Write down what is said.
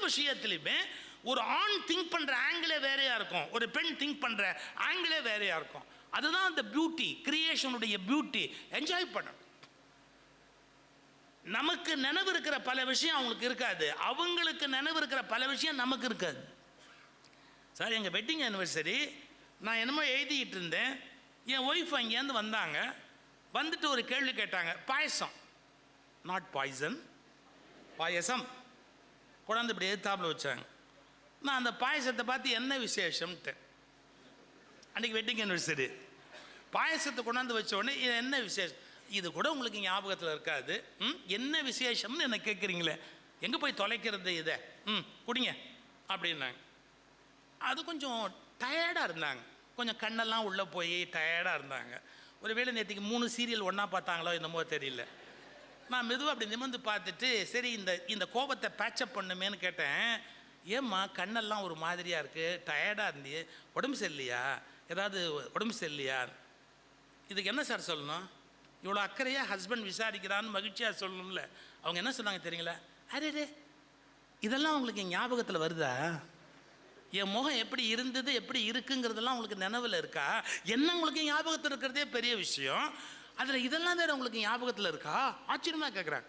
விஷயத்துலையுமே ஒரு ஆண் திங்க் பண்ணுற ஆங்கிளே வேறையாக இருக்கும், ஒரு பெண் திங்க் பண்ணுற ஆங்கிளே வேறையாக இருக்கும். அதுதான் அந்த பியூட்டி, கிரியேஷனுடைய பியூட்டி. என்ஜாய் பண்ணணும். நமக்கு நினைவு இருக்கிற பல விஷயம் அவங்களுக்கு இருக்காது, அவங்களுக்கு நினைவு இருக்கிற பல விஷயம் நமக்கு இருக்காது. சார், எங்கள் வெட்டிங் ஆனிவர்சரி நான் என்னமோ எழுதிக்கிட்டு இருந்தேன், என் ஒய்ஃப் அங்கேருந்து வந்தாங்க. வந்துட்டு ஒரு கேள்வி கேட்டாங்க. பாயசம், நாட் பாய்சன், பாயசம் கொண்டாந்து இப்படி எதிர்த்தாப்பில் வச்சாங்க. நான் அந்த பாயசத்தை பார்த்து என்ன விசேஷம்ட்டு, அன்றைக்கி வெட்டிங் ஆனிவர்சரி பாயசத்தை கொண்டாந்து வச்ச உடனே இது என்ன விசேஷம், இது கூட உங்களுக்கு ஞாபகத்தில் இருக்காது, என்ன விசேஷம்னு என்ன கேட்குறீங்களே, எங்கே போய் தொலைக்கிறது இதை, குடிங்க அப்படின்னாங்க. அது கொஞ்சம் டயர்டாக இருந்தாங்க, கொஞ்சம் கண்ணெல்லாம் உள்ளே போய் டயர்டாக இருந்தாங்க. ஒரு வேளை நேற்றுக்கு 3 சீரியல் ஒன்றா பார்த்தாங்களோ என்னமோ தெரியல. நான் மெதுவாக அப்படி நிமிர்ந்து பார்த்துட்டு, சரி இந்த கோபத்தை பேச்சப் பண்ணுமேன்னு கேட்டேன். ஏம்மா கண்ணெல்லாம் ஒரு மாதிரியாக இருக்குது, டயர்டாக இருந்தியே, உடம்பு சரியில்லையா, ஏதாவது உடம்பு சரியில்லையா? இதுக்கு என்ன சார் சொல்லணும்? இவ்வளோ அக்கறையாக ஹஸ்பண்ட் விசாரிக்கிறான்னு மகிழ்ச்சியாக சொல்லணும்ல. அவங்க என்ன சொன்னாங்க தெரியுங்களா? அரே, இதெல்லாம் உங்களுக்கு ஞாபகத்தில் வருதா? என் முகம் எப்படி இருந்தது எப்படி இருக்குங்கிறதெல்லாம் உங்களுக்கு நினைவில் இருக்கா? என்ன உங்களுக்கு ஞாபகத்தில் இருக்கிறதே பெரிய விஷயம், அதில் இதெல்லாம் வேறு உங்களுக்கு ஞாபகத்தில் இருக்கா? ஆச்சரியமாக கேட்குறாங்க.